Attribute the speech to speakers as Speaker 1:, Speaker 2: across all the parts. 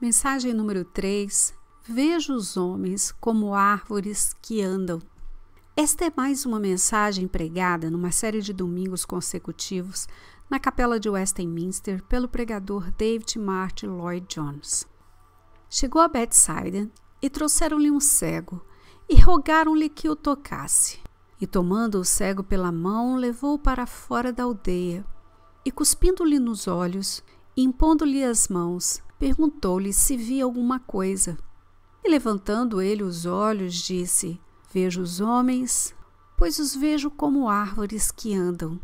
Speaker 1: Mensagem número 3. Vejo os homens como árvores que andam. Esta é mais uma mensagem pregada numa série de domingos consecutivos na capela de Westminster pelo pregador David Martyn Lloyd-Jones. Chegou a Betsaida e trouxeram-lhe um cego e rogaram-lhe que o tocasse. E tomando o cego pela mão, levou-o para fora da aldeia e, cuspindo-lhe nos olhos e impondo-lhe as mãos, perguntou-lhe se via alguma coisa. E levantando ele os olhos, disse: Vejo os homens, pois os vejo como árvores que andam.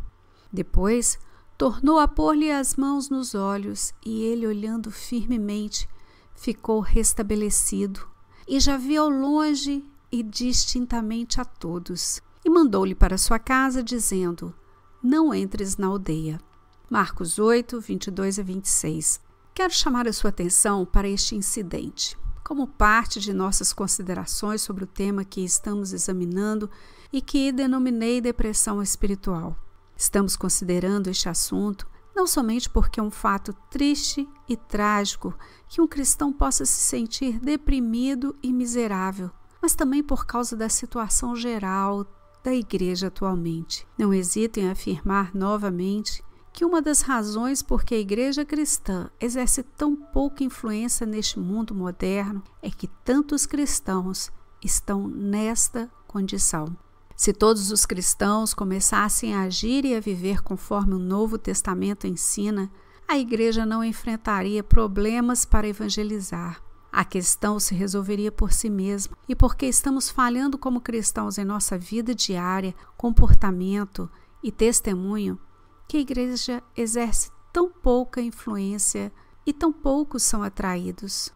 Speaker 1: Depois, tornou a pôr-lhe as mãos nos olhos, e ele, olhando firmemente, ficou restabelecido, e já via ao longe e distintamente a todos. E mandou-lhe para sua casa, dizendo: Não entres na aldeia. Marcos 8, 22 a 26. Quero chamar a sua atenção para este incidente, como parte de nossas considerações sobre o tema que estamos examinando e que denominei depressão espiritual. Estamos considerando este assunto não somente porque é um fato triste e trágico que um cristão possa se sentir deprimido e miserável, mas também por causa da situação geral da igreja atualmente. Não hesito em afirmar novamente que uma das razões por que a igreja cristã exerce tão pouca influência neste mundo moderno é que tantos cristãos estão nesta condição. Se todos os cristãos começassem a agir e a viver conforme o Novo Testamento ensina, a igreja não enfrentaria problemas para evangelizar. A questão se resolveria por si mesma, e porque estamos falhando como cristãos em nossa vida diária, comportamento e testemunho, que a igreja exerce tão pouca influência e tão poucos são atraídos.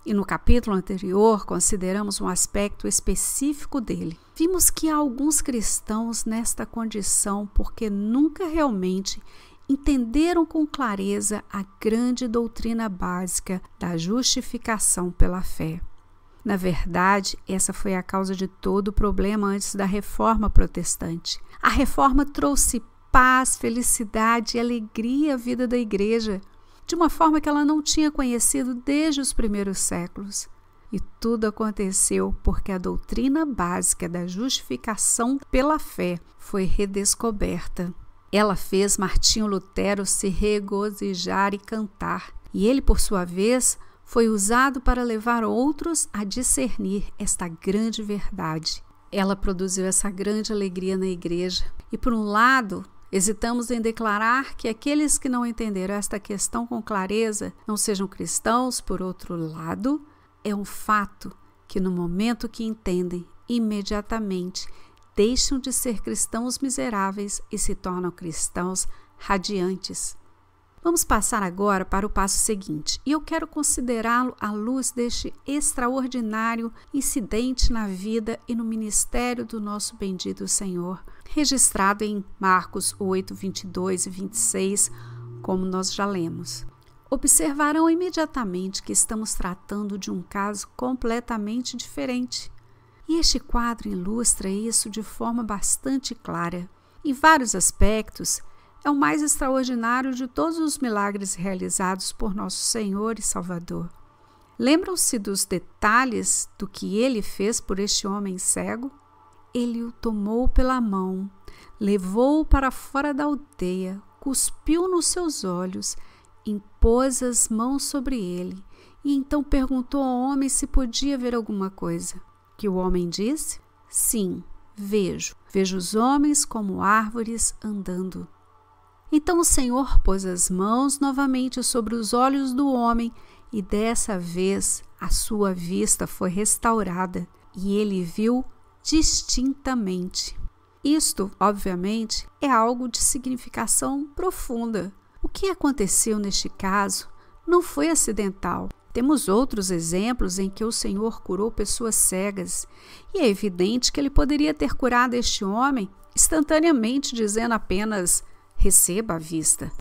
Speaker 1: E no capítulo anterior, consideramos um aspecto específico dele. Vimos que há alguns cristãos nesta condição porque nunca realmente entenderam com clareza a grande doutrina básica da justificação pela fé. Na verdade, essa foi a causa de todo o problema antes da Reforma Protestante. A Reforma trouxe paz, felicidade e alegria à vida da igreja, de uma forma que ela não tinha conhecido desde os primeiros séculos. E tudo aconteceu porque a doutrina básica da justificação pela fé foi redescoberta. Ela fez Martinho Lutero se regozijar e cantar, e ele, por sua vez, foi usado para levar outros a discernir esta grande verdade. Ela produziu essa grande alegria na igreja. E, por um lado, hesitamos em declarar que aqueles que não entenderam esta questão com clareza não sejam cristãos. Por outro lado, é um fato que no momento que entendem, imediatamente deixam de ser cristãos miseráveis e se tornam cristãos radiantes. Vamos passar agora para o passo seguinte, e eu quero considerá-lo à luz deste extraordinário incidente na vida e no ministério do nosso bendito Senhor, registrado em Marcos 8, 22 e 26, como nós já lemos. Observarão imediatamente que estamos tratando de um caso completamente diferente. E este quadro ilustra isso de forma bastante clara. Em vários aspectos, é o mais extraordinário de todos os milagres realizados por nosso Senhor e Salvador. Lembram-se dos detalhes do que ele fez por este homem cego? Ele o tomou pela mão, levou-o para fora da aldeia, cuspiu nos seus olhos, impôs as mãos sobre ele e então perguntou ao homem se podia ver alguma coisa. Que o homem disse: Sim, vejo. Vejo os homens como árvores andando. Então o Senhor pôs as mãos novamente sobre os olhos do homem e dessa vez a sua vista foi restaurada e ele viu distintamente. Isto, obviamente, é algo de significação profunda. O que aconteceu neste caso não foi acidental. Temos outros exemplos em que o Senhor curou pessoas cegas e é evidente que ele poderia ter curado este homem instantaneamente, dizendo apenas: receba a vista.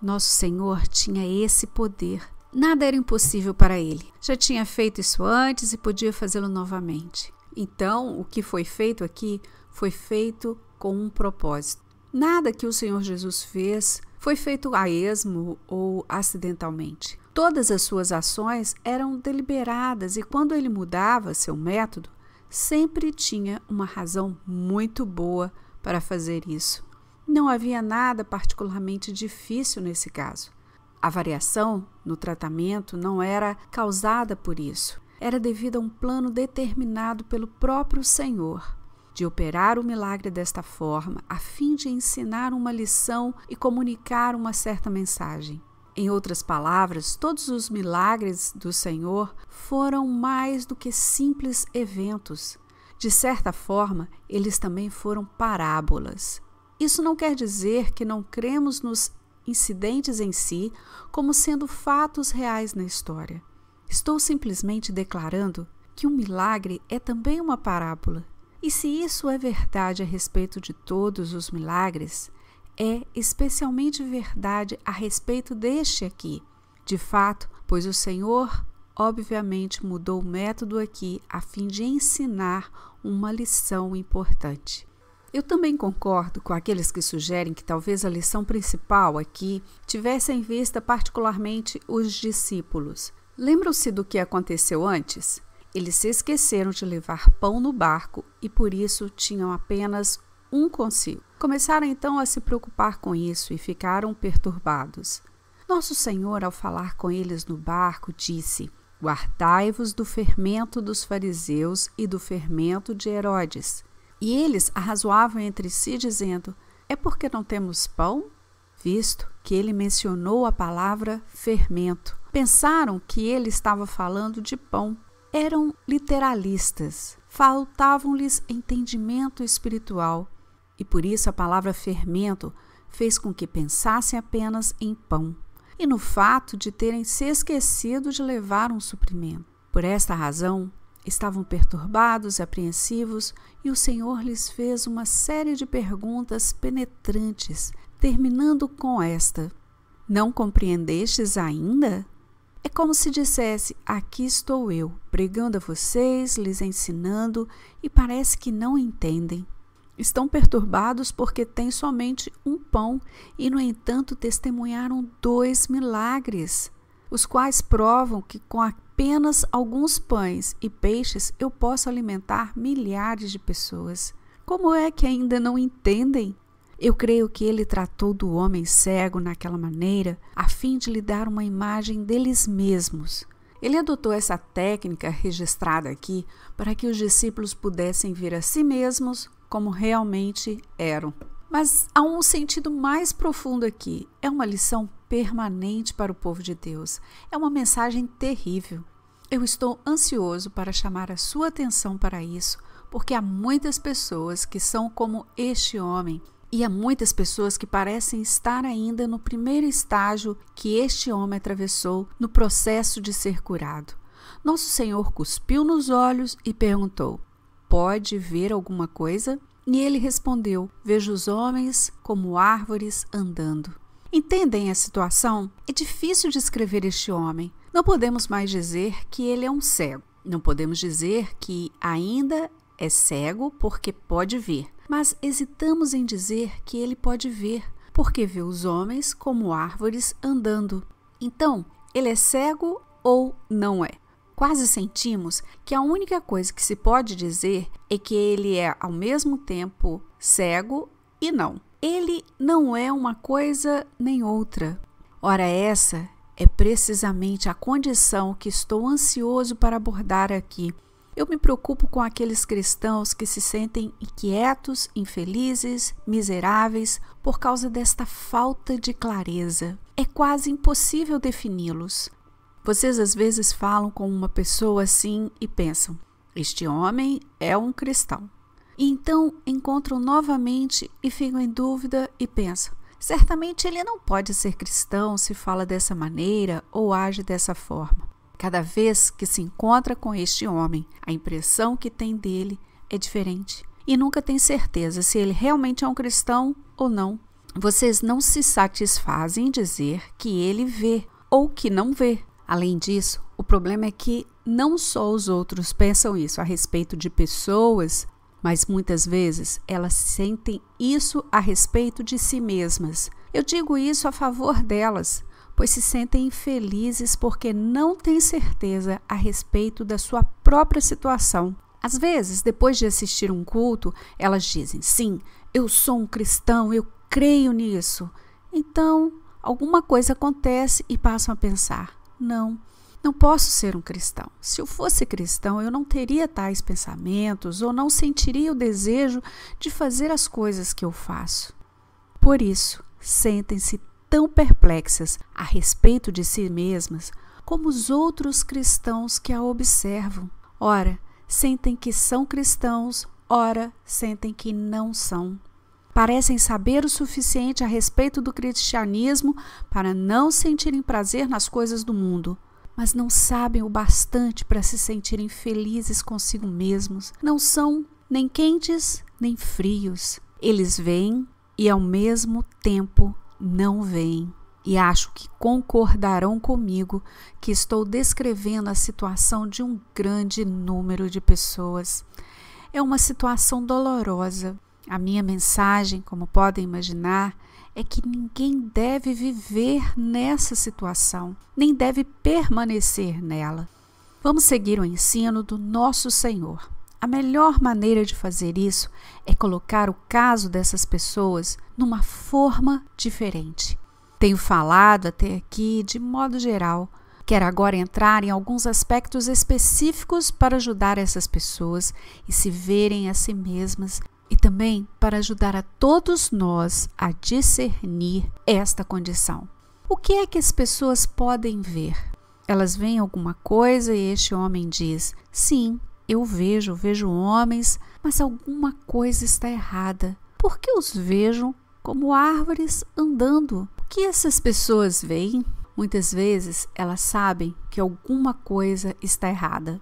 Speaker 1: Nosso Senhor tinha esse poder. Nada era impossível para ele. Já tinha feito isso antes e podia fazê-lo novamente. Então, o que foi feito aqui foi feito com um propósito. Nada que o Senhor Jesus fez foi feito a esmo ou acidentalmente. Todas as suas ações eram deliberadas e quando ele mudava seu método, sempre tinha uma razão muito boa para fazer isso. Não havia nada particularmente difícil nesse caso. A variação no tratamento não era causada por isso. Era devido a um plano determinado pelo próprio Senhor, de operar o milagre desta forma, a fim de ensinar uma lição e comunicar uma certa mensagem. Em outras palavras, todos os milagres do Senhor foram mais do que simples eventos. De certa forma, eles também foram parábolas. Isso não quer dizer que não cremos nos incidentes em si como sendo fatos reais na história. Estou simplesmente declarando que um milagre é também uma parábola. E se isso é verdade a respeito de todos os milagres, é especialmente verdade a respeito deste aqui. De fato, pois o Senhor obviamente mudou o método aqui a fim de ensinar uma lição importante. Eu também concordo com aqueles que sugerem que talvez a lição principal aqui tivesse em vista particularmente os discípulos. Lembram-se do que aconteceu antes? Eles se esqueceram de levar pão no barco e por isso tinham apenas um consigo. Começaram então a se preocupar com isso e ficaram perturbados. Nosso Senhor, ao falar com eles no barco, disse: guardai-vos do fermento dos fariseus e do fermento de Herodes. E eles arrazoavam entre si, dizendo: é porque não temos pão? Visto que ele mencionou a palavra fermento. Pensaram que ele estava falando de pão. Eram literalistas, faltavam-lhes entendimento espiritual. E por isso a palavra fermento fez com que pensassem apenas em pão e no fato de terem se esquecido de levar um suprimento. Por esta razão, estavam perturbados e apreensivos e o Senhor lhes fez uma série de perguntas penetrantes, terminando com esta: não compreendestes ainda? É como se dissesse: aqui estou eu, pregando a vocês, lhes ensinando, e parece que não entendem. Estão perturbados porque têm somente um pão e, no entanto, testemunharam 2 milagres, os quais provam que com apenas alguns pães e peixes eu posso alimentar milhares de pessoas. Como é que ainda não entendem? Eu creio que ele tratou do homem cego naquela maneira a fim de lhe dar uma imagem deles mesmos. Ele adotou essa técnica registrada aqui para que os discípulos pudessem ver a si mesmos como realmente eram. Mas há um sentido mais profundo aqui. É uma lição permanente para o povo de Deus. É uma mensagem terrível. Eu estou ansioso para chamar a sua atenção para isso, porque há muitas pessoas que são como este homem. E há muitas pessoas que parecem estar ainda no primeiro estágio que este homem atravessou no processo de ser curado. Nosso Senhor cuspiu nos olhos e perguntou: pode ver alguma coisa? E ele respondeu: vejo os homens como árvores andando. Entendem a situação? É difícil descrever este homem. Não podemos mais dizer que ele é um cego. Não podemos dizer que ainda é cego porque pode ver. Mas hesitamos em dizer que ele pode ver, porque vê os homens como árvores andando. Então, ele é cego ou não é? Quase sentimos que a única coisa que se pode dizer é que ele é ao mesmo tempo cego e não. Ele não é uma coisa nem outra. Ora, essa é precisamente a condição que estou ansioso para abordar aqui. Eu me preocupo com aqueles cristãos que se sentem inquietos, infelizes, miseráveis por causa desta falta de clareza. É quase impossível defini-los. Vocês às vezes falam com uma pessoa assim e pensam: este homem é um cristão. E então encontram novamente e ficam em dúvida e pensam: certamente ele não pode ser cristão se fala dessa maneira ou age dessa forma. Cada vez que se encontra com este homem, a impressão que tem dele é diferente e nunca tem certeza se ele realmente é um cristão ou não. Vocês não se satisfazem em dizer que ele vê ou que não vê. Além disso, o problema é que não só os outros pensam isso a respeito de pessoas, mas muitas vezes elas sentem isso a respeito de si mesmas. Eu digo isso a favor delas, pois se sentem infelizes porque não têm certeza a respeito da sua própria situação. Às vezes, depois de assistir um culto, elas dizem: sim, eu sou um cristão, eu creio nisso. Então, alguma coisa acontece e passam a pensar: não posso ser um cristão. Se eu fosse cristão, eu não teria tais pensamentos ou não sentiria o desejo de fazer as coisas que eu faço. Por isso, sentem-se tão perplexas a respeito de si mesmas como os outros cristãos que a observam. Ora, sentem que são cristãos, ora, sentem que não são. Parecem saber o suficiente a respeito do cristianismo para não sentirem prazer nas coisas do mundo, mas não sabem o bastante para se sentirem felizes consigo mesmos. Não são nem quentes nem frios. Eles veem e ao mesmo tempo não veem. E acho que concordarão comigo que estou descrevendo a situação de um grande número de pessoas. É uma situação dolorosa. A minha mensagem, como podem imaginar, é que ninguém deve viver nessa situação, nem deve permanecer nela. Vamos seguir o ensino do nosso Senhor. A melhor maneira de fazer isso é colocar o caso dessas pessoas numa forma diferente. Tenho falado até aqui de modo geral. Quero agora entrar em alguns aspectos específicos para ajudar essas pessoas e se verem a si mesmas e também para ajudar a todos nós a discernir esta condição. O que é que as pessoas podem ver? Elas veem alguma coisa e este homem diz: sim, eu vejo homens, mas alguma coisa está errada. Por que os vejo como árvores andando? O que essas pessoas veem? Muitas vezes elas sabem que alguma coisa está errada.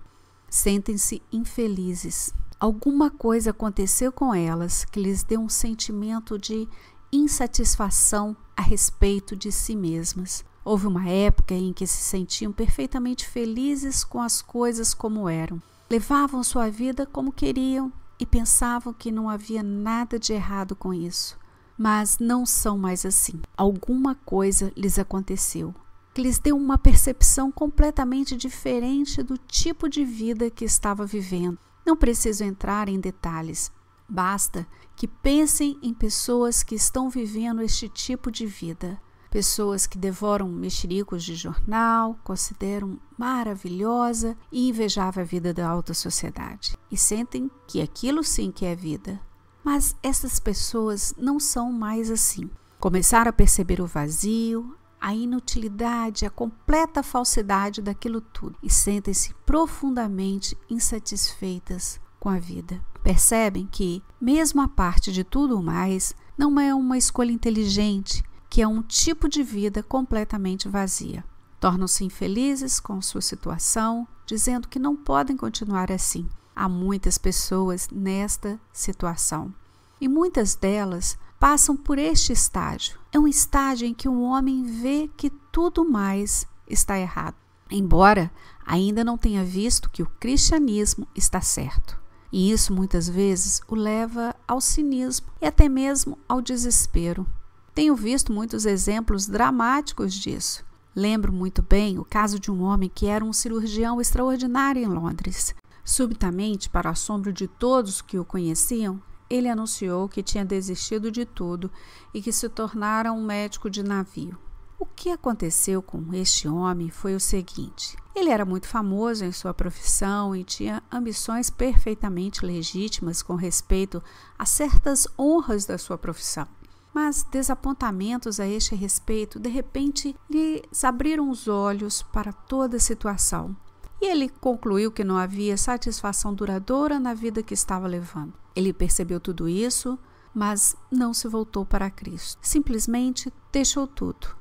Speaker 1: Sentem-se infelizes. Alguma coisa aconteceu com elas que lhes deu um sentimento de insatisfação a respeito de si mesmas. Houve uma época em que se sentiam perfeitamente felizes com as coisas como eram. Levavam sua vida como queriam e pensavam que não havia nada de errado com isso. Mas não são mais assim. Alguma coisa lhes aconteceu, que lhes deu uma percepção completamente diferente do tipo de vida que estava vivendo. Não preciso entrar em detalhes. Basta que pensem em pessoas que estão vivendo este tipo de vida. Pessoas que devoram mexericos de jornal, consideram maravilhosa e invejável a vida da alta sociedade. E sentem que aquilo sim que é vida. Mas essas pessoas não são mais assim. Começaram a perceber o vazio, a inutilidade, a completa falsidade daquilo tudo e sentem-se profundamente insatisfeitas com a vida. Percebem que, mesmo a parte de tudo mais, não é uma escolha inteligente, que é um tipo de vida completamente vazia. Tornam-se infelizes com sua situação, dizendo que não podem continuar assim. Há muitas pessoas nesta situação e muitas delas passam por este estágio. É um estágio em que um homem vê que tudo mais está errado, embora ainda não tenha visto que o cristianismo está certo. E isso muitas vezes o leva ao cinismo e até mesmo ao desespero. Tenho visto muitos exemplos dramáticos disso. Lembro muito bem o caso de um homem que era um cirurgião extraordinário em Londres. Subitamente, para o assombro de todos que o conheciam, ele anunciou que tinha desistido de tudo e que se tornara um médico de navio. O que aconteceu com este homem foi o seguinte: ele era muito famoso em sua profissão e tinha ambições perfeitamente legítimas com respeito a certas honras da sua profissão. Mas desapontamentos a este respeito, de repente, lhes abriram os olhos para toda a situação. E ele concluiu que não havia satisfação duradoura na vida que estava levando. Ele percebeu tudo isso, mas não se voltou para Cristo. Simplesmente deixou tudo.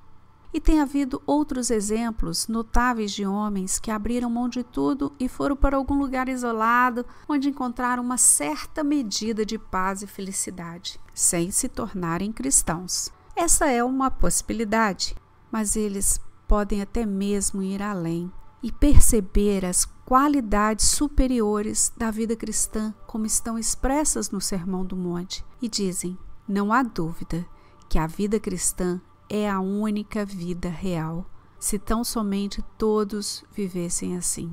Speaker 1: E tem havido outros exemplos notáveis de homens que abriram mão de tudo e foram para algum lugar isolado, onde encontraram uma certa medida de paz e felicidade, sem se tornarem cristãos. Essa é uma possibilidade, mas eles podem até mesmo ir além e perceber as qualidades superiores da vida cristã, como estão expressas no Sermão do Monte, e dizem: não há dúvida que a vida cristã é a única vida real. Se tão somente todos vivessem assim.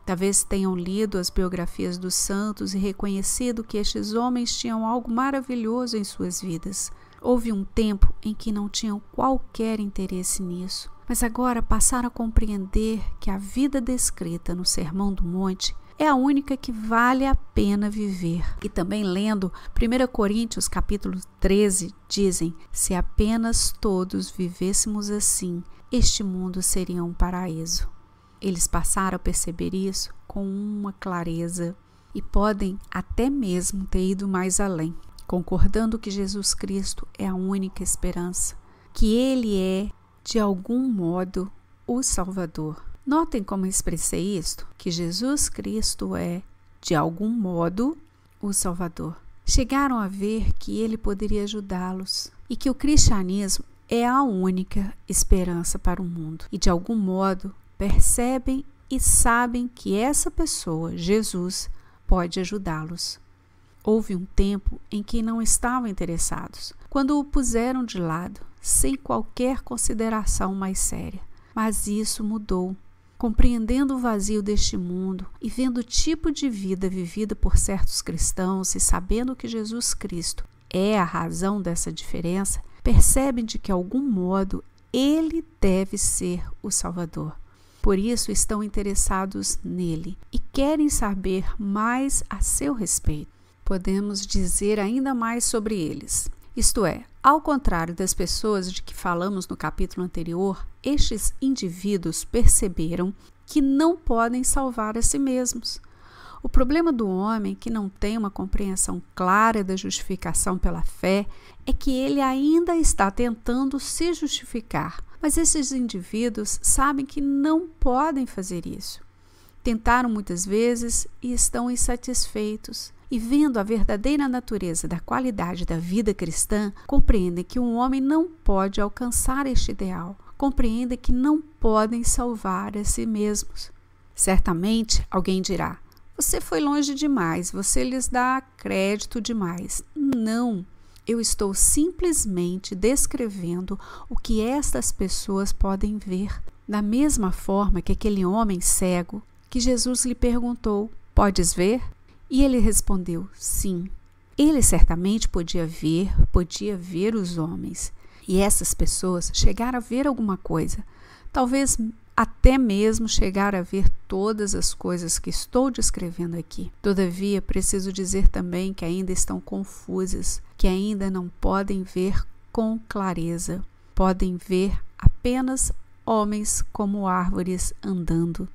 Speaker 1: Talvez tenham lido as biografias dos santos e reconhecido que estes homens tinham algo maravilhoso em suas vidas. Houve um tempo em que não tinham qualquer interesse nisso, mas agora passaram a compreender que a vida descrita no Sermão do Monte é a única que vale a pena viver. E também lendo 1 Coríntios capítulo 13, dizem: se apenas todos vivêssemos assim, este mundo seria um paraíso. Eles passaram a perceber isso com uma clareza e podem até mesmo ter ido mais além, concordando que Jesus Cristo é a única esperança, que Ele é, de algum modo, o Salvador. Notem como expressei isto, que Jesus Cristo é, de algum modo, o Salvador. Chegaram a ver que Ele poderia ajudá-los e que o cristianismo é a única esperança para o mundo. E, de algum modo, percebem e sabem que essa pessoa, Jesus, pode ajudá-los. Houve um tempo em que não estavam interessados, quando o puseram de lado, sem qualquer consideração mais séria. Mas isso mudou. Compreendendo o vazio deste mundo e vendo o tipo de vida vivida por certos cristãos e sabendo que Jesus Cristo é a razão dessa diferença, percebem de que, de algum modo, Ele deve ser o Salvador. Por isso estão interessados nele e querem saber mais a seu respeito. Podemos dizer ainda mais sobre eles. Isto é, ao contrário das pessoas de que falamos no capítulo anterior, estes indivíduos perceberam que não podem salvar a si mesmos. O problema do homem que não tem uma compreensão clara da justificação pela fé é que ele ainda está tentando se justificar, mas esses indivíduos sabem que não podem fazer isso. Tentaram muitas vezes e estão insatisfeitos. E vendo a verdadeira natureza da qualidade da vida cristã, compreendem que um homem não pode alcançar este ideal, compreendem que não podem salvar a si mesmos. Certamente alguém dirá: você foi longe demais, você lhes dá crédito demais. Não, eu estou simplesmente descrevendo o que estas pessoas podem ver. Da mesma forma que aquele homem cego, que Jesus lhe perguntou: podes ver? E ele respondeu: sim. Ele certamente podia ver os homens. E essas pessoas chegaram a ver alguma coisa. Talvez até mesmo chegaram a ver todas as coisas que estou descrevendo aqui. Todavia, preciso dizer também que ainda estão confusas, que ainda não podem ver com clareza. Podem ver apenas homens como árvores andando.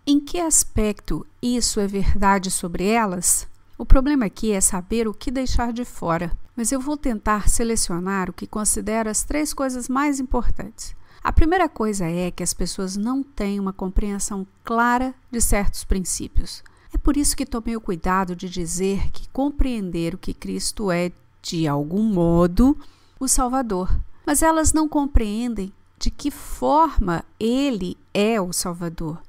Speaker 1: Em que aspecto isso é verdade sobre elas? O problema aqui é saber o que deixar de fora, mas eu vou tentar selecionar o que considero as 3 coisas mais importantes. A primeira coisa é que as pessoas não têm uma compreensão clara de certos princípios. É por isso que tomei o cuidado de dizer que compreender o que Cristo é, de algum modo, o Salvador. Mas elas não compreendem de que forma Ele é o Salvador.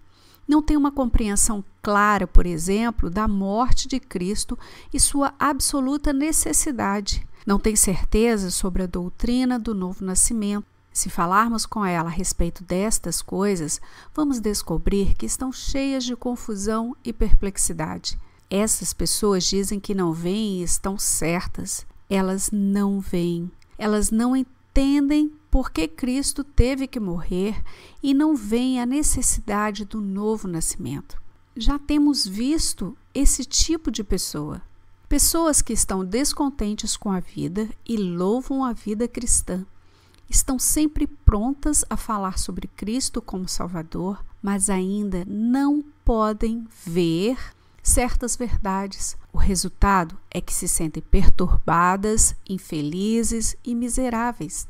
Speaker 1: Não tem uma compreensão clara, por exemplo, da morte de Cristo e sua absoluta necessidade. Não tem certeza sobre a doutrina do novo nascimento. Se falarmos com ela a respeito destas coisas, vamos descobrir que estão cheias de confusão e perplexidade. Essas pessoas dizem que não veem e estão certas. Elas não veem. Elas não entendem por que Cristo teve que morrer e não veem a necessidade do novo nascimento. Já temos visto esse tipo de pessoa. Pessoas que estão descontentes com a vida e louvam a vida cristã. Estão sempre prontas a falar sobre Cristo como Salvador, mas ainda não podem ver certas verdades. O resultado é que se sentem perturbadas, infelizes e miseráveis.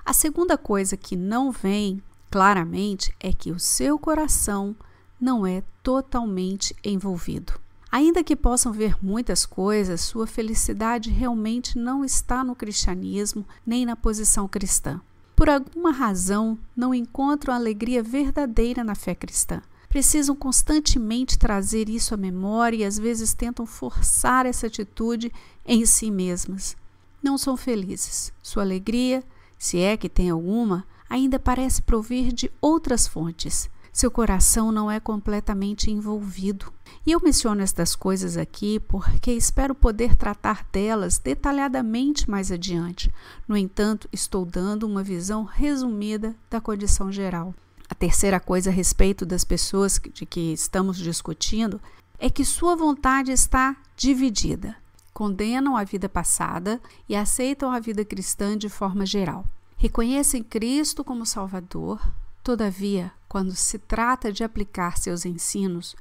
Speaker 1: A segunda coisa que não vem claramente é que o seu coração não é totalmente envolvido. Ainda que possam ver muitas coisas, sua felicidade realmente não está no cristianismo nem na posição cristã. Por alguma razão, não encontram alegria verdadeira na fé cristã. Precisam constantemente trazer isso à memória e às vezes tentam forçar essa atitude em si mesmas. Não são felizes. Sua alegria se é que tem alguma, ainda parece provir de outras fontes. Seu coração não é completamente envolvido. E eu menciono estas coisas aqui porque espero poder tratar delas detalhadamente mais adiante. No entanto, estou dando uma visão resumida da condição geral. A terceira coisa a respeito das pessoas de que estamos discutindo é que sua vontade está dividida. Condenam a vida passada e aceitam a vida cristã de forma geral. Reconhecem Cristo como Salvador, todavia, quando se trata de aplicar seus ensinos,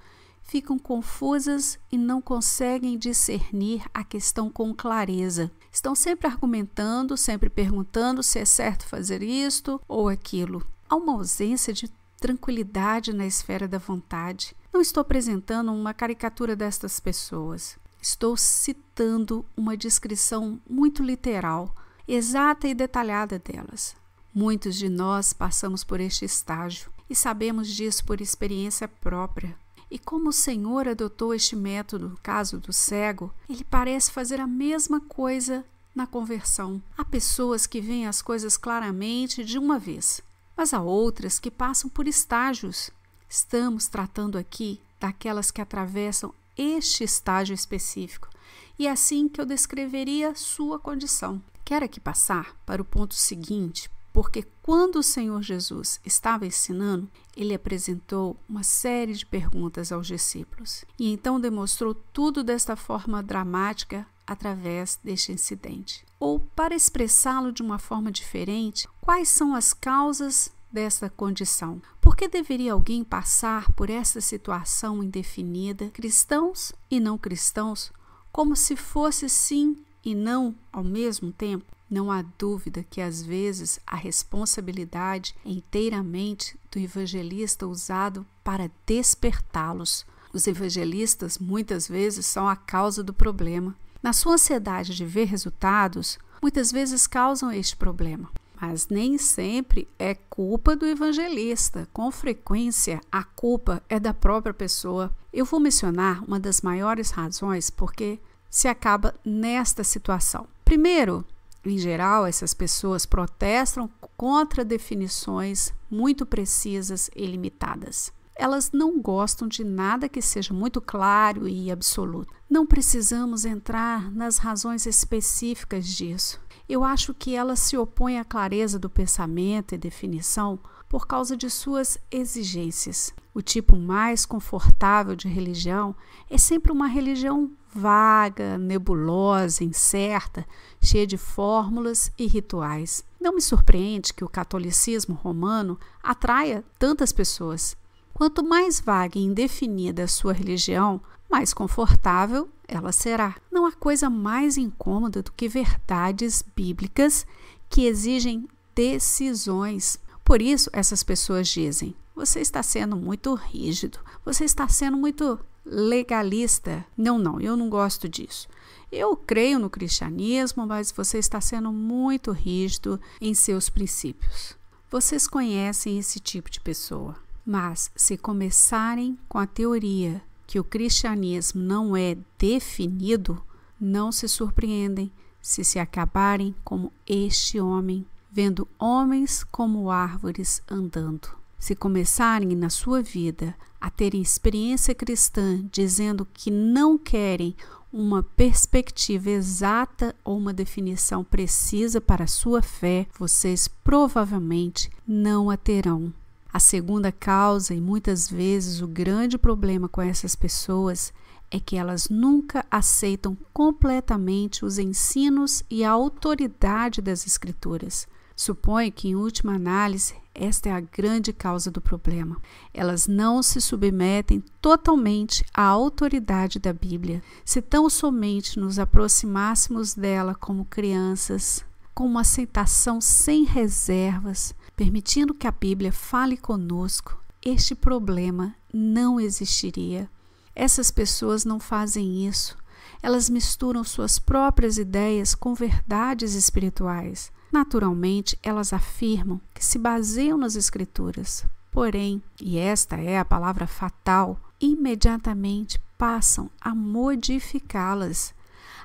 Speaker 1: ficam confusas e não conseguem discernir a questão com clareza. Estão sempre argumentando, sempre perguntando se é certo fazer isto ou aquilo. Há uma ausência de tranquilidade na esfera da vontade. Não estou apresentando uma caricatura destas pessoas. Estou citando uma descrição muito literal, exata e detalhada delas. Muitos de nós passamos por este estágio e sabemos disso por experiência própria. E como o Senhor adotou este método no caso do cego, ele parece fazer a mesma coisa na conversão. Há pessoas que veem as coisas claramente de uma vez, mas há outras que passam por estágios. Estamos tratando aqui daquelas que atravessam este estágio específico, e é assim que eu descreveria sua condição. Quero aqui passar para o ponto seguinte, porque quando o Senhor Jesus estava ensinando, ele apresentou uma série de perguntas aos discípulos, e então demonstrou tudo desta forma dramática através deste incidente. Ou, para expressá-lo de uma forma diferente, quais são as causas dessa condição? Por que deveria alguém passar por essa situação indefinida, cristãos e não cristãos, como se fosse sim e não ao mesmo tempo? Não há dúvida que às vezes a responsabilidade é inteiramente do evangelista usado para despertá-los. Os evangelistas muitas vezes são a causa do problema. Na sua ansiedade de ver resultados, muitas vezes causam este problema. Mas nem sempre é culpa do evangelista. Com frequência, a culpa é da própria pessoa. Eu vou mencionar uma das maiores razões porque se acaba nesta situação. Primeiro, em geral, essas pessoas protestam contra definições muito precisas e limitadas. Elas não gostam de nada que seja muito claro e absoluto. Não precisamos entrar nas razões específicas disso. Eu acho que elas se opõem à clareza do pensamento e definição por causa de suas exigências. O tipo mais confortável de religião é sempre uma religião vaga, nebulosa, incerta, cheia de fórmulas e rituais. Não me surpreende que o catolicismo romano atraia tantas pessoas. Quanto mais vaga e indefinida a sua religião, mais confortável ela será. Não há coisa mais incômoda do que verdades bíblicas que exigem decisões. Por isso, essas pessoas dizem: você está sendo muito rígido, você está sendo muito legalista. Não, eu não gosto disso. Eu creio no cristianismo, mas você está sendo muito rígido em seus princípios. Vocês conhecem esse tipo de pessoa. Mas se começarem com a teoria que o cristianismo não é definido, não se surpreendem se acabarem como este homem, vendo homens como árvores andando. Se começarem na sua vida a terem experiência cristã dizendo que não querem uma perspectiva exata ou uma definição precisa para a sua fé, vocês provavelmente não a terão. A segunda causa, e muitas vezes o grande problema com essas pessoas, é que elas nunca aceitam completamente os ensinos e a autoridade das Escrituras. Suponho que, em última análise, esta é a grande causa do problema. Elas não se submetem totalmente à autoridade da Bíblia. Se tão somente nos aproximássemos dela como crianças, com uma aceitação sem reservas, permitindo que a Bíblia fale conosco, este problema não existiria. Essas pessoas não fazem isso. Elas misturam suas próprias ideias com verdades espirituais. Naturalmente, elas afirmam que se baseiam nas Escrituras. Porém, e esta é a palavra fatal, imediatamente passam a modificá-las.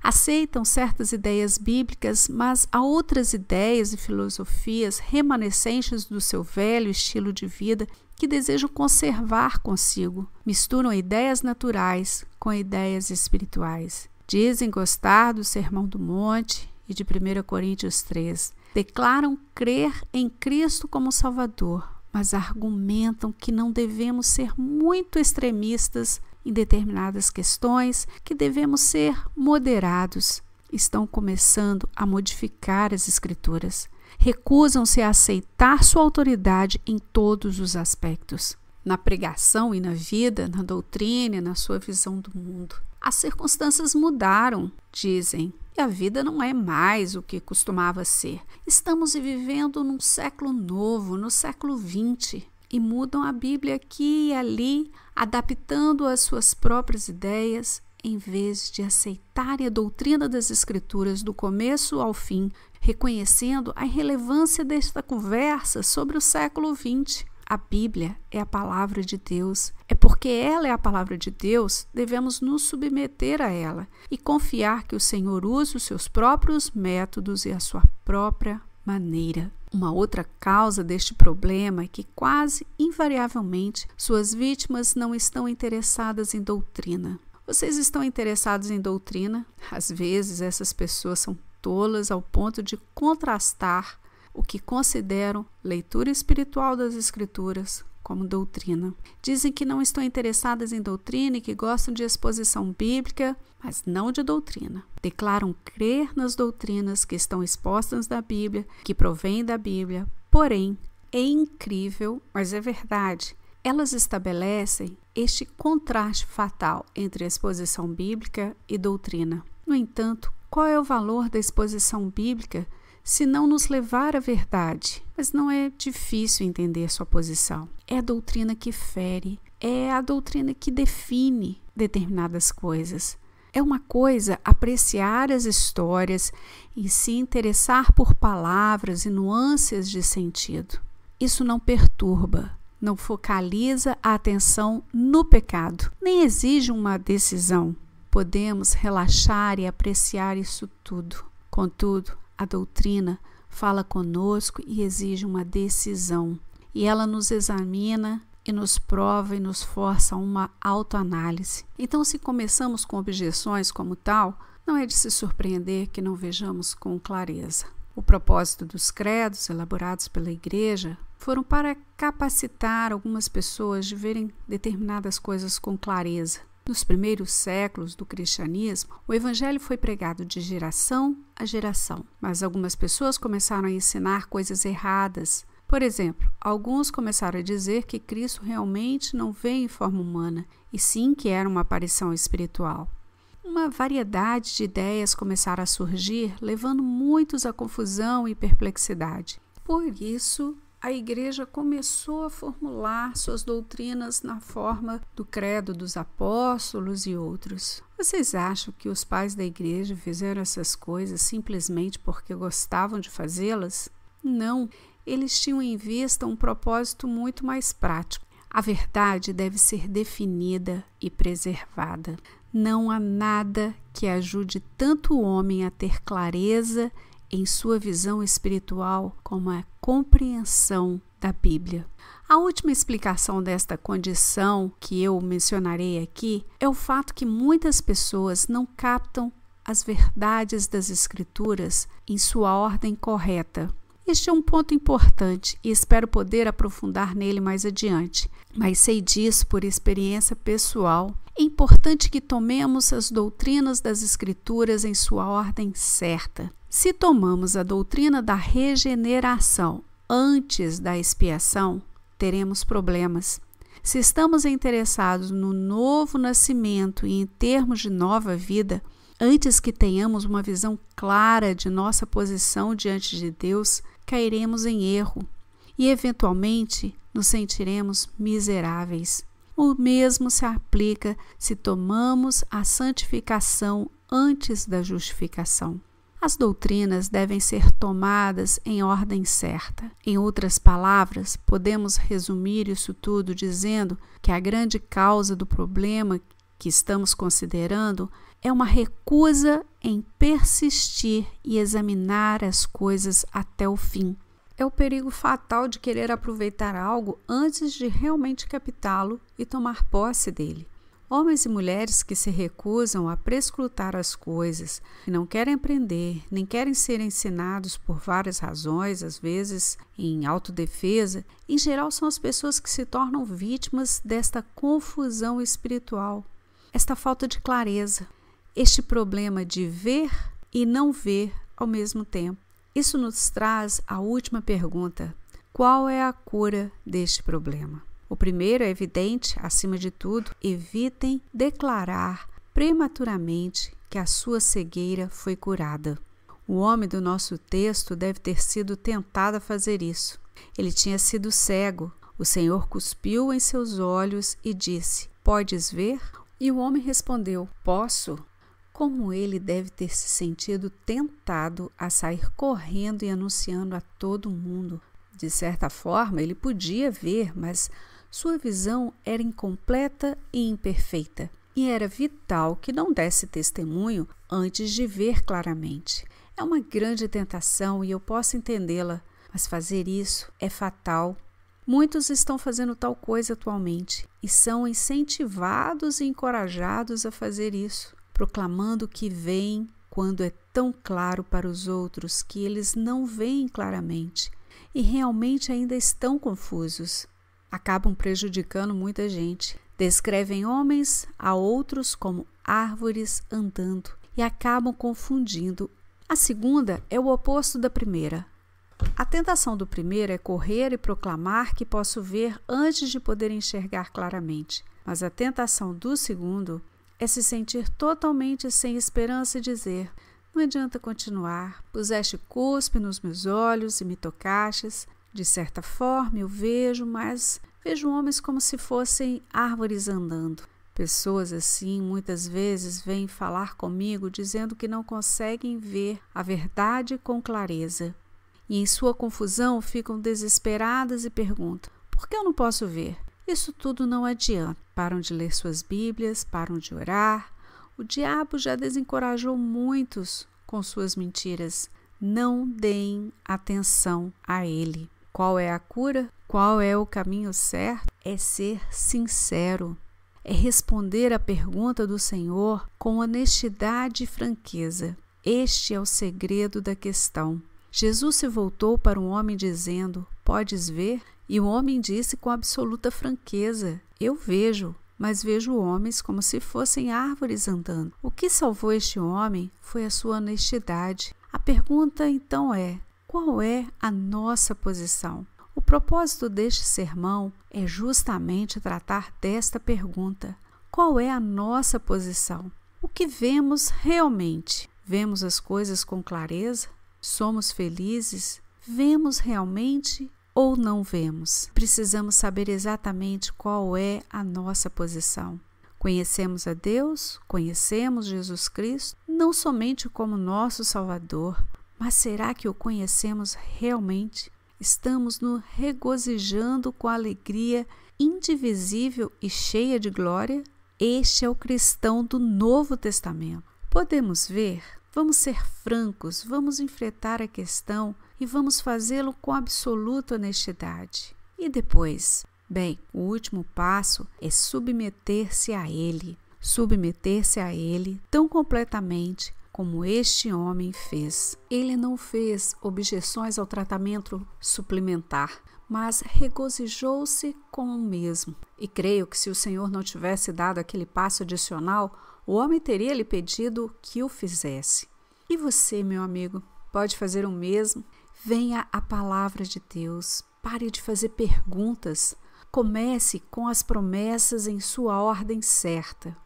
Speaker 1: Aceitam certas ideias bíblicas, mas há outras ideias e filosofias remanescentes do seu velho estilo de vida que desejam conservar consigo. Misturam ideias naturais com ideias espirituais. Dizem gostar do Sermão do Monte e de 1 Coríntios 3. Declaram crer em Cristo como Salvador, mas argumentam que não devemos ser muito extremistas em determinadas questões, que devemos ser moderados. Estão começando a modificar as Escrituras. Recusam-se a aceitar sua autoridade em todos os aspectos. Na pregação e na vida, na doutrina e na sua visão do mundo. As circunstâncias mudaram, dizem, e a vida não é mais o que costumava ser. Estamos vivendo num século novo, no século XX, e mudam a Bíblia aqui e ali, adaptando às suas próprias ideias, em vez de aceitarem a doutrina das Escrituras do começo ao fim, reconhecendo a irrelevância desta conversa sobre o século XX. A Bíblia é a palavra de Deus. É porque ela é a palavra de Deus, devemos nos submeter a ela e confiar que o Senhor usa os seus próprios métodos e a sua própria maneira. Uma outra causa deste problema é que quase invariavelmente suas vítimas não estão interessadas em doutrina. Vocês estão interessados em doutrina? Às vezes essas pessoas são tolas ao ponto de contrastar o que consideram leitura espiritual das Escrituras como doutrina. Dizem que não estão interessadas em doutrina e que gostam de exposição bíblica, mas não de doutrina. Declaram crer nas doutrinas que estão expostas na Bíblia, que provêm da Bíblia, porém, é incrível, mas é verdade. Elas estabelecem este contraste fatal entre exposição bíblica e doutrina. No entanto, qual é o valor da exposição bíblica se não nos levar à verdade? Mas não é difícil entender sua posição. É a doutrina que fere, é a doutrina que define determinadas coisas. É uma coisa apreciar as histórias e se interessar por palavras e nuances de sentido. Isso não perturba, não focaliza a atenção no pecado, nem exige uma decisão. Podemos relaxar e apreciar isso tudo. Contudo, a doutrina fala conosco e exige uma decisão. E ela nos examina e nos prova e nos força a uma autoanálise. Então, se começamos com objeções como tal, não é de se surpreender que não vejamos com clareza. O propósito dos credos elaborados pela Igreja foram para capacitar algumas pessoas de verem determinadas coisas com clareza. Nos primeiros séculos do cristianismo, o evangelho foi pregado de geração a geração, mas algumas pessoas começaram a ensinar coisas erradas. Por exemplo, alguns começaram a dizer que Cristo realmente não veio em forma humana, e sim que era uma aparição espiritual. Uma variedade de ideias começaram a surgir, levando muitos à confusão e perplexidade. Por isso, a Igreja começou a formular suas doutrinas na forma do Credo dos Apóstolos e outros. Vocês acham que os pais da Igreja fizeram essas coisas simplesmente porque gostavam de fazê-las? Não, eles tinham em vista um propósito muito mais prático. A verdade deve ser definida e preservada. Não há nada que ajude tanto o homem a ter clareza em sua visão espiritual como a compreensão da Bíblia. A última explicação desta condição que eu mencionarei aqui é o fato que muitas pessoas não captam as verdades das Escrituras em sua ordem correta. Este é um ponto importante e espero poder aprofundar nele mais adiante, mas sei disso por experiência pessoal. É importante que tomemos as doutrinas das Escrituras em sua ordem certa. Se tomamos a doutrina da regeneração antes da expiação, teremos problemas. Se estamos interessados no novo nascimento e em termos de nova vida, antes que tenhamos uma visão clara de nossa posição diante de Deus, cairemos em erro e, eventualmente, nos sentiremos miseráveis. O mesmo se aplica se tomamos a santificação antes da justificação. As doutrinas devem ser tomadas em ordem certa. Em outras palavras, podemos resumir isso tudo dizendo que a grande causa do problema que estamos considerando é uma recusa em persistir e examinar as coisas até o fim. É o perigo fatal de querer aproveitar algo antes de realmente captá-lo e tomar posse dele. Homens e mulheres que se recusam a prescrutar as coisas, que não querem aprender, nem querem ser ensinados por várias razões, às vezes em autodefesa, em geral são as pessoas que se tornam vítimas desta confusão espiritual, esta falta de clareza, este problema de ver e não ver ao mesmo tempo. Isso nos traz a última pergunta: qual é a cura deste problema? O primeiro é evidente, acima de tudo, evitem declarar prematuramente que a sua cegueira foi curada. O homem do nosso texto deve ter sido tentado a fazer isso. Ele tinha sido cego. O Senhor cuspiu em seus olhos e disse: "Podes ver?" E o homem respondeu: "Posso." Como ele deve ter se sentido tentado a sair correndo e anunciando a todo mundo. De certa forma, ele podia ver, mas sua visão era incompleta e imperfeita, e era vital que não desse testemunho antes de ver claramente. É uma grande tentação e eu posso entendê-la, mas fazer isso é fatal. Muitos estão fazendo tal coisa atualmente e são incentivados e encorajados a fazer isso, proclamando que veem quando é tão claro para os outros que eles não veem claramente e realmente ainda estão confusos. Acabam prejudicando muita gente. Descrevem homens a outros como árvores andando e acabam confundindo. A segunda é o oposto da primeira. A tentação do primeiro é correr e proclamar que posso ver antes de poder enxergar claramente. Mas a tentação do segundo é se sentir totalmente sem esperança e dizer: não adianta continuar, puseste cuspe nos meus olhos e me tocastes. De certa forma eu vejo, mas vejo homens como se fossem árvores andando. Pessoas assim muitas vezes vêm falar comigo dizendo que não conseguem ver a verdade com clareza. E em sua confusão ficam desesperadas e perguntam: por que eu não posso ver? Isso tudo não adianta. Param de ler suas Bíblias, param de orar. O diabo já desencorajou muitos com suas mentiras. Não deem atenção a ele. Qual é a cura? Qual é o caminho certo? É ser sincero. É responder à pergunta do Senhor com honestidade e franqueza. Este é o segredo da questão. Jesus se voltou para um homem dizendo: podes ver? E o homem disse com absoluta franqueza: eu vejo, mas vejo homens como se fossem árvores andando. O que salvou este homem foi a sua honestidade. A pergunta então é: qual é a nossa posição? O propósito deste sermão é justamente tratar desta pergunta: qual é a nossa posição? O que vemos realmente? Vemos as coisas com clareza? Somos felizes? Vemos realmente ou não vemos? Precisamos saber exatamente qual é a nossa posição. Conhecemos a Deus? Conhecemos Jesus Cristo? Não somente como nosso Salvador, mas será que o conhecemos realmente? Estamos nos regozijando com alegria indivisível e cheia de glória? Este é o cristão do Novo Testamento. Podemos ver? Vamos ser francos, vamos enfrentar a questão e vamos fazê-lo com absoluta honestidade. E depois? Bem, o último passo é submeter-se a Ele. Submeter-se a Ele tão completamente como este homem fez. Ele não fez objeções ao tratamento suplementar, mas regozijou-se com o mesmo. E creio que se o Senhor não tivesse dado aquele passo adicional, o homem teria lhe pedido que o fizesse. E você, meu amigo, pode fazer o mesmo? Venha à palavra de Deus. Pare de fazer perguntas. Comece com as promessas em sua ordem certa.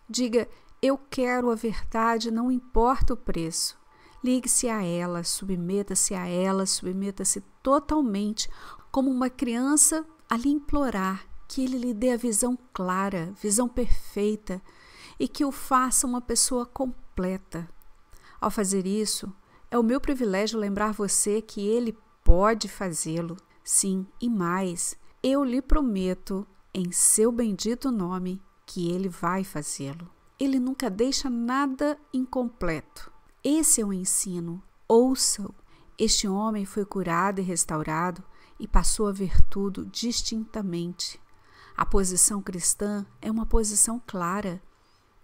Speaker 1: Diga: eu quero a verdade, não importa o preço. Ligue-se a ela, submeta-se totalmente, como uma criança a lhe implorar que ele lhe dê a visão clara, visão perfeita, e que o faça uma pessoa completa. Ao fazer isso, é o meu privilégio lembrar você que ele pode fazê-lo. Sim, e mais, eu lhe prometo, em seu bendito nome, que Ele vai fazê-lo. Ele nunca deixa nada incompleto. Esse é o ensino. Ouçam. Este homem foi curado e restaurado e passou a ver tudo distintamente. A posição cristã é uma posição clara.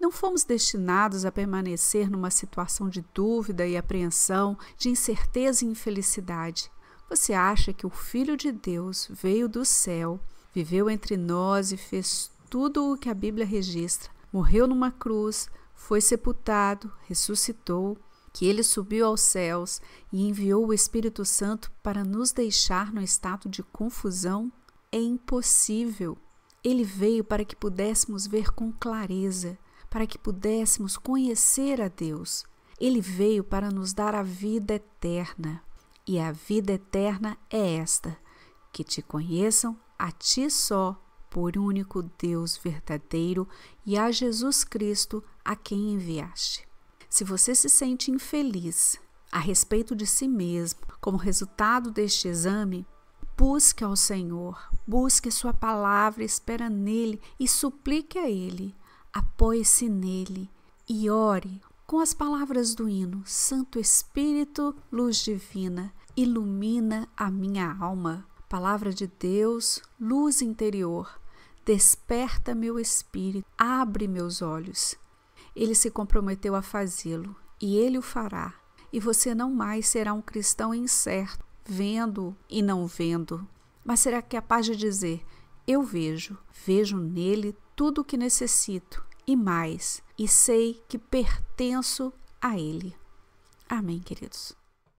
Speaker 1: Não fomos destinados a permanecer numa situação de dúvida e apreensão, de incerteza e infelicidade. Você acha que o Filho de Deus veio do céu, viveu entre nós e fez tudo o que a Bíblia registra, morreu numa cruz, foi sepultado, ressuscitou, que Ele subiu aos céus e enviou o Espírito Santo para nos deixar no estado de confusão? É impossível. Ele veio para que pudéssemos ver com clareza, para que pudéssemos conhecer a Deus. Ele veio para nos dar a vida eterna. E a vida eterna é esta, que te conheçam a ti só, por único Deus verdadeiro, e a Jesus Cristo, a quem enviaste. Se você se sente infeliz a respeito de si mesmo, como resultado deste exame, busque ao Senhor, busque sua palavra, espera nele e suplique a Ele. Apoie-se nele e ore com as palavras do hino: Santo Espírito, luz divina, ilumina a minha alma. Palavra de Deus, luz interior, desperta meu espírito, abre meus olhos. Ele se comprometeu a fazê-lo e Ele o fará. E você não mais será um cristão incerto, vendo e não vendo, mas será capaz de dizer: eu vejo nele tudo o que necessito e mais, e sei que pertenço a Ele. Amém, queridos.